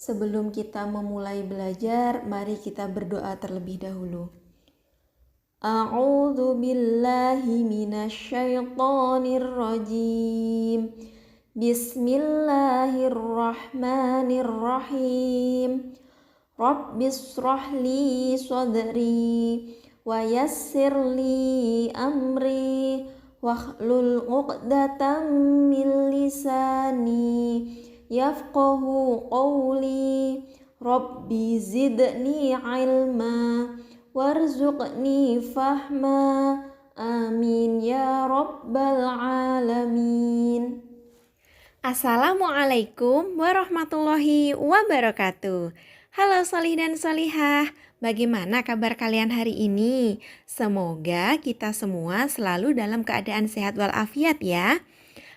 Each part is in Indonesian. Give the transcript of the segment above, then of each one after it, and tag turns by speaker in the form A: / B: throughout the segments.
A: Sebelum kita memulai belajar, mari kita berdoa terlebih dahulu. A'udzu billahi minasyaitonir rajim. Bismillahirrahmanirrahim. Rabbishrah li sadri wa yassir li amri wahlul 'uqdatam min lisani yafqahu qawli. Rabbi zidni ilma warzuqni fahma. Amin ya rabbal alamin.
B: Assalamualaikum warahmatullahi wabarakatuh. Halo solih dan solihah, bagaimana kabar kalian hari ini? Semoga kita semua selalu dalam keadaan sehat walafiat ya.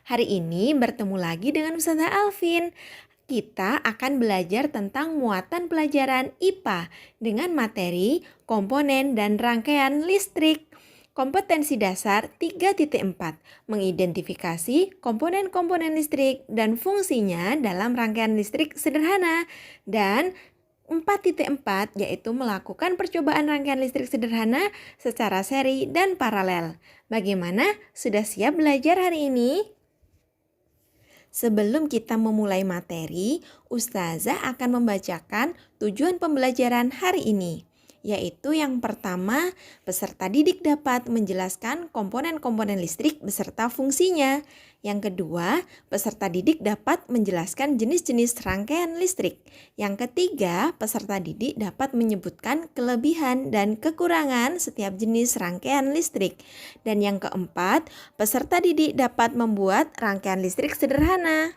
B: Hari ini bertemu lagi dengan Ustazah Alvin. Kita akan belajar tentang muatan pelajaran IPA dengan materi, komponen, dan rangkaian listrik. Kompetensi dasar 3.4, mengidentifikasi komponen-komponen listrik dan fungsinya dalam rangkaian listrik sederhana. Dan 4.4 yaitu melakukan percobaan rangkaian listrik sederhana secara seri dan paralel. Bagaimana? Sudah siap belajar hari ini? Sebelum kita memulai materi, Ustazah akan membacakan tujuan pembelajaran hari ini, yaitu yang pertama, peserta didik dapat menjelaskan komponen-komponen listrik beserta fungsinya. Yang kedua, peserta didik dapat menjelaskan jenis-jenis rangkaian listrik. Yang ketiga, peserta didik dapat menyebutkan kelebihan dan kekurangan setiap jenis rangkaian listrik. Dan yang keempat, peserta didik dapat membuat rangkaian listrik sederhana.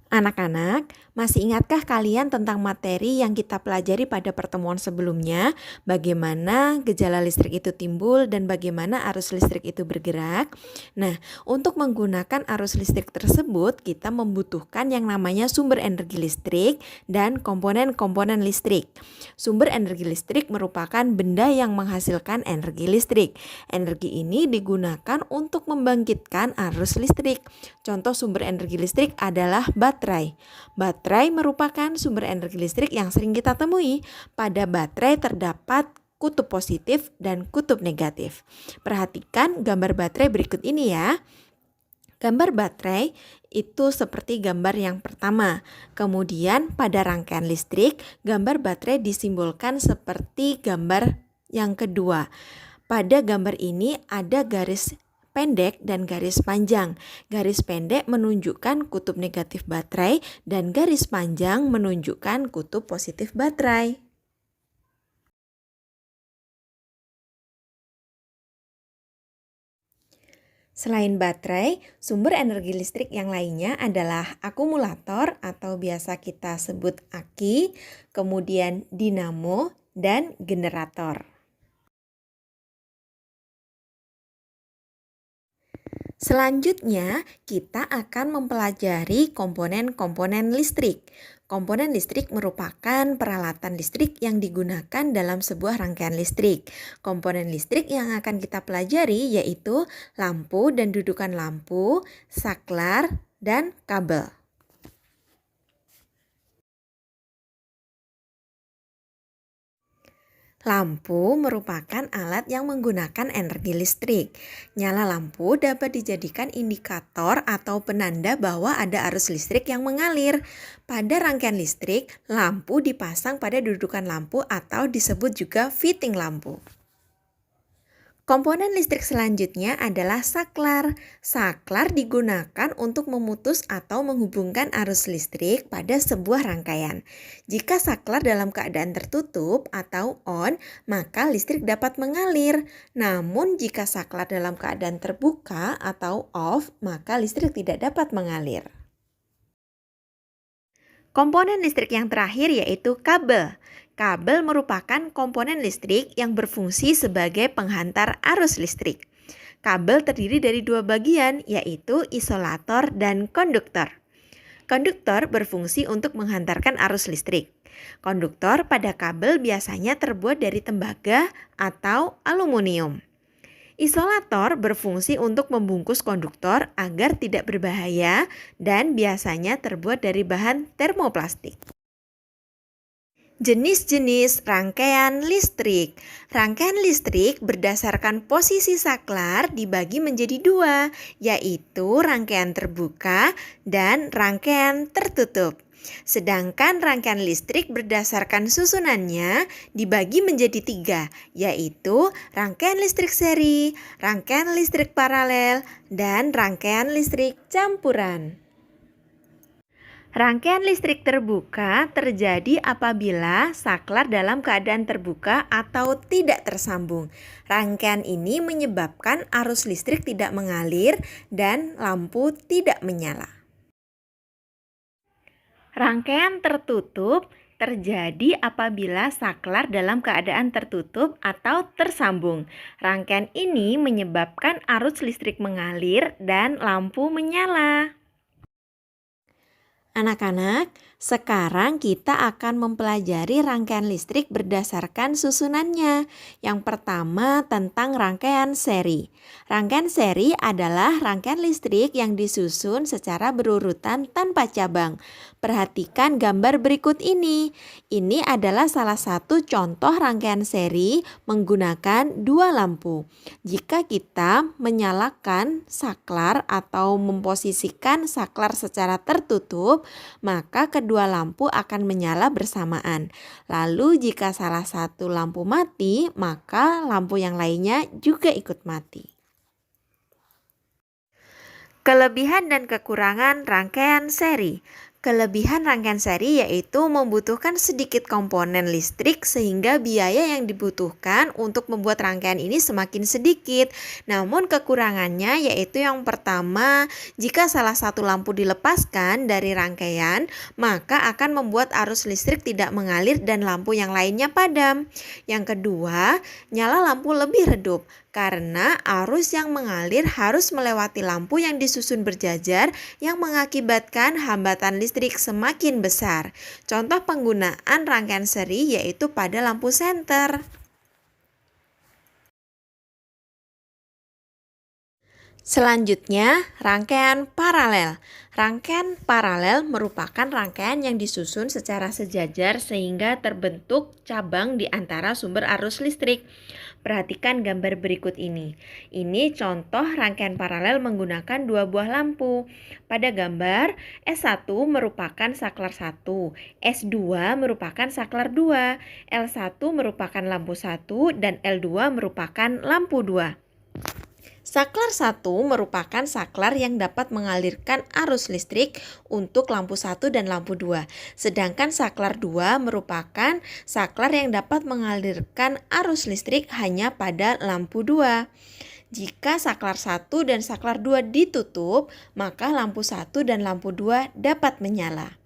B: Anak-anak, masih ingatkah kalian tentang materi yang kita pelajari pada pertemuan sebelumnya? Bagaimana gejala listrik itu timbul dan bagaimana arus listrik itu bergerak? Nah, untuk menggunakan arus listrik tersebut, kita membutuhkan yang namanya sumber energi listrik dan komponen-komponen listrik. Sumber energi listrik merupakan benda yang menghasilkan energi listrik. Energi ini digunakan untuk membangkitkan arus listrik. Contoh sumber energi listrik adalah baterai. Baterai merupakan sumber energi listrik yang sering kita temui. Pada baterai terdapat kutub positif dan kutub negatif. Perhatikan gambar baterai berikut ini ya. Gambar baterai itu seperti gambar yang pertama. Kemudian pada rangkaian listrik, gambar baterai disimbolkan seperti gambar yang kedua. Pada gambar ini ada garis pendek dan garis panjang. Garis pendek menunjukkan kutub negatif baterai dan garis panjang menunjukkan kutub positif baterai. Selain baterai, sumber energi listrik yang lainnya adalah akumulator atau biasa kita sebut aki, kemudian dinamo, dan generator. Selanjutnya, kita akan mempelajari komponen-komponen listrik. Komponen listrik merupakan peralatan listrik yang digunakan dalam sebuah rangkaian listrik. Komponen listrik yang akan kita pelajari yaitu lampu dan dudukan lampu, saklar, dan kabel. Lampu merupakan alat yang menggunakan energi listrik. Nyala lampu dapat dijadikan indikator atau penanda bahwa ada arus listrik yang mengalir. Pada rangkaian listrik, lampu dipasang pada dudukan lampu atau disebut juga fitting lampu. Komponen listrik selanjutnya adalah saklar. Saklar digunakan untuk memutus atau menghubungkan arus listrik pada sebuah rangkaian. Jika saklar dalam keadaan tertutup atau on, maka listrik dapat mengalir. Namun jika saklar dalam keadaan terbuka atau off, maka listrik tidak dapat mengalir. Komponen listrik yang terakhir yaitu kabel. Kabel merupakan komponen listrik yang berfungsi sebagai penghantar arus listrik. Kabel terdiri dari dua bagian, yaitu isolator dan konduktor. Konduktor berfungsi untuk menghantarkan arus listrik. Konduktor pada kabel biasanya terbuat dari tembaga atau aluminium. Isolator berfungsi untuk membungkus konduktor agar tidak berbahaya dan biasanya terbuat dari bahan termoplastik. Jenis-jenis rangkaian listrik. Rangkaian listrik berdasarkan posisi saklar dibagi menjadi dua, yaitu rangkaian terbuka dan rangkaian tertutup. Sedangkan rangkaian listrik berdasarkan susunannya dibagi menjadi tiga, yaitu rangkaian listrik seri, rangkaian listrik paralel, dan rangkaian listrik campuran. Rangkaian listrik terbuka terjadi apabila saklar dalam keadaan terbuka atau tidak tersambung. Rangkaian ini menyebabkan arus listrik tidak mengalir dan lampu tidak menyala. Rangkaian tertutup terjadi apabila saklar dalam keadaan tertutup atau tersambung. Rangkaian ini menyebabkan arus listrik mengalir dan lampu menyala. Anak-anak, sekarang kita akan mempelajari rangkaian listrik berdasarkan susunannya. Yang pertama tentang rangkaian seri. Rangkaian seri adalah rangkaian listrik yang disusun secara berurutan tanpa cabang. Perhatikan gambar berikut ini. Ini adalah salah satu contoh rangkaian seri menggunakan dua lampu. Jika kita menyalakan saklar atau memposisikan saklar secara tertutup, maka kedua lampu akan menyala bersamaan. Lalu jika salah satu lampu mati, maka lampu yang lainnya juga ikut mati. Kelebihan dan kekurangan rangkaian seri. Kelebihan rangkaian seri yaitu membutuhkan sedikit komponen listrik sehingga biaya yang dibutuhkan untuk membuat rangkaian ini semakin sedikit. Namun kekurangannya yaitu yang pertama, jika salah satu lampu dilepaskan dari rangkaian, maka akan membuat arus listrik tidak mengalir dan lampu yang lainnya padam. Yang kedua, nyala lampu lebih redup karena arus yang mengalir harus melewati lampu yang disusun berjajar yang mengakibatkan hambatan listrik semakin besar. Contoh penggunaan rangkaian seri yaitu pada lampu senter. Selanjutnya, rangkaian paralel. Rangkaian paralel merupakan rangkaian yang disusun secara sejajar sehingga terbentuk cabang di antara sumber arus listrik. Perhatikan gambar berikut ini. Ini contoh rangkaian paralel menggunakan dua buah lampu. Pada gambar, S1 merupakan saklar 1, S2 merupakan saklar 2, L1 merupakan lampu 1, dan L2 merupakan lampu 2. Saklar 1 merupakan saklar yang dapat mengalirkan arus listrik untuk lampu 1 dan lampu 2. Sedangkan saklar 2 merupakan saklar yang dapat mengalirkan arus listrik hanya pada lampu 2. Jika saklar 1 dan saklar 2 ditutup, maka lampu 1 dan lampu 2 dapat menyala.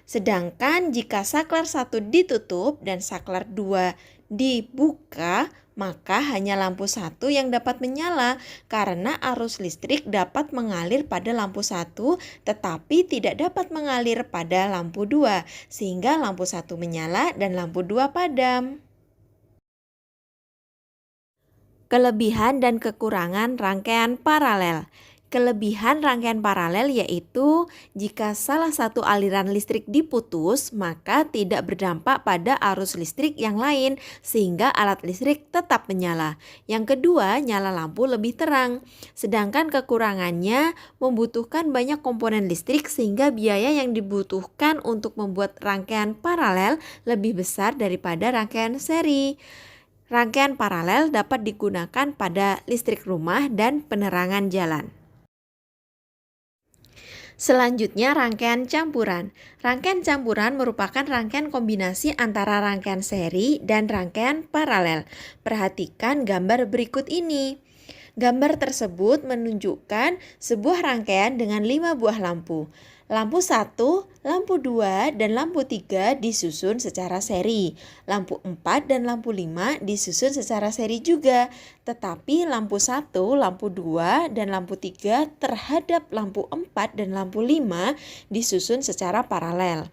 B: Sedangkan jika saklar 1 ditutup dan saklar 2 dibuka, maka hanya lampu 1 yang dapat menyala karena arus listrik dapat mengalir pada lampu 1 tetapi tidak dapat mengalir pada lampu 2 sehingga lampu 1 menyala dan lampu 2 padam. Kelebihan dan kekurangan rangkaian paralel. Kelebihan rangkaian paralel yaitu jika salah satu aliran listrik diputus, maka tidak berdampak pada arus listrik yang lain sehingga alat listrik tetap menyala. Yang kedua, nyala lampu lebih terang. Sedangkan kekurangannya membutuhkan banyak komponen listrik sehingga biaya yang dibutuhkan untuk membuat rangkaian paralel lebih besar daripada rangkaian seri. Rangkaian paralel dapat digunakan pada listrik rumah dan penerangan jalan. Selanjutnya rangkaian campuran. Rangkaian campuran merupakan rangkaian kombinasi antara rangkaian seri dan rangkaian paralel. Perhatikan gambar berikut ini. Gambar tersebut menunjukkan sebuah rangkaian dengan 5 buah lampu. Lampu 1, lampu 2, dan lampu 3 disusun secara seri. Lampu 4 dan lampu 5 disusun secara seri juga. Tetapi lampu 1, lampu 2, dan lampu 3 terhadap lampu 4 dan lampu 5 disusun secara paralel.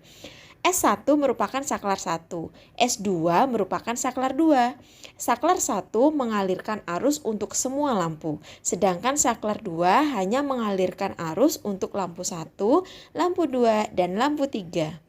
B: S1 merupakan saklar 1, S2 merupakan saklar 2. Saklar 1 mengalirkan arus untuk semua lampu, sedangkan saklar 2 hanya mengalirkan arus untuk lampu 1, lampu 2, dan lampu 3.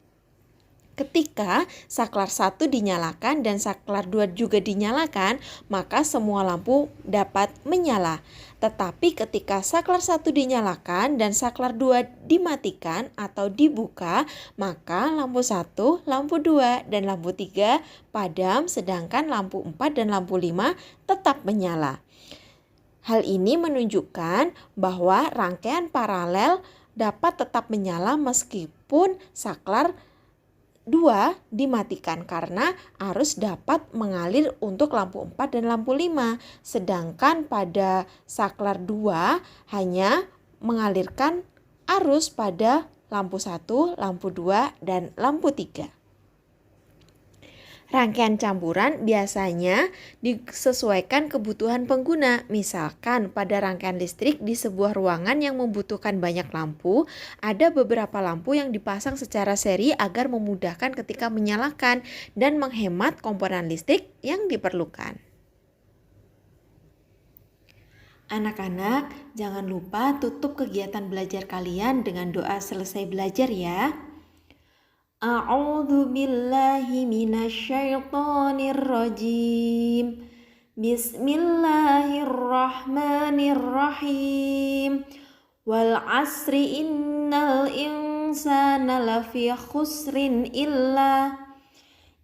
B: Ketika saklar 1 dinyalakan dan saklar 2 juga dinyalakan, maka semua lampu dapat menyala. Tetapi ketika saklar 1 dinyalakan dan saklar 2 dimatikan atau dibuka, maka lampu 1, lampu 2, dan lampu 3 padam, sedangkan lampu 4 dan lampu 5 tetap menyala. Hal ini menunjukkan bahwa rangkaian paralel dapat tetap menyala meskipun saklar 2 dimatikan karena arus dapat mengalir untuk lampu 4 dan lampu 5. Sedangkan pada saklar 2 hanya mengalirkan arus pada lampu 1, lampu 2, dan lampu 3. Rangkaian campuran biasanya disesuaikan kebutuhan pengguna. Misalkan pada rangkaian listrik di sebuah ruangan yang membutuhkan banyak lampu, ada beberapa lampu yang dipasang secara seri agar memudahkan ketika menyalakan dan menghemat komponen listrik yang diperlukan. Anak-anak, jangan lupa tutup kegiatan belajar kalian dengan doa selesai belajar ya. A'udzu billahi minasyaitonir rajim. Bismillahirrahmanirrahim. Wal 'asri innal insana lafi khusrin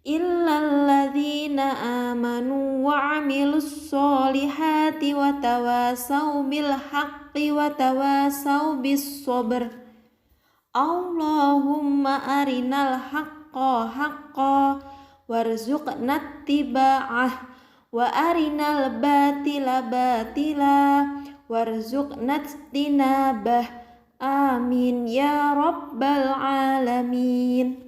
B: illalladzina amanu wa 'amilus solihati wa tawasau bil haqqi wa tawasau bis sabr. Allahumma arinal haqqa haqqa warzuqna tiba'ah wa arinal batila batila warzuqna tinabah. Amin ya rabbal alamin.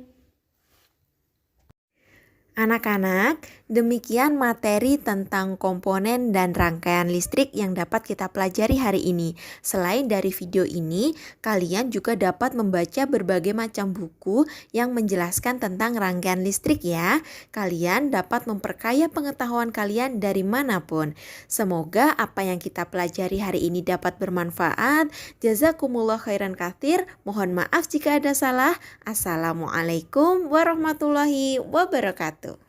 B: Anak-anak, demikian materi tentang komponen dan rangkaian listrik yang dapat kita pelajari hari ini. Selain dari video ini, kalian juga dapat membaca berbagai macam buku yang menjelaskan tentang rangkaian listrik ya. Kalian dapat memperkaya pengetahuan kalian dari manapun. Semoga apa yang kita pelajari hari ini dapat bermanfaat. Jazakumullah khairan katsir. Mohon maaf jika ada salah. Assalamualaikum warahmatullahi wabarakatuh.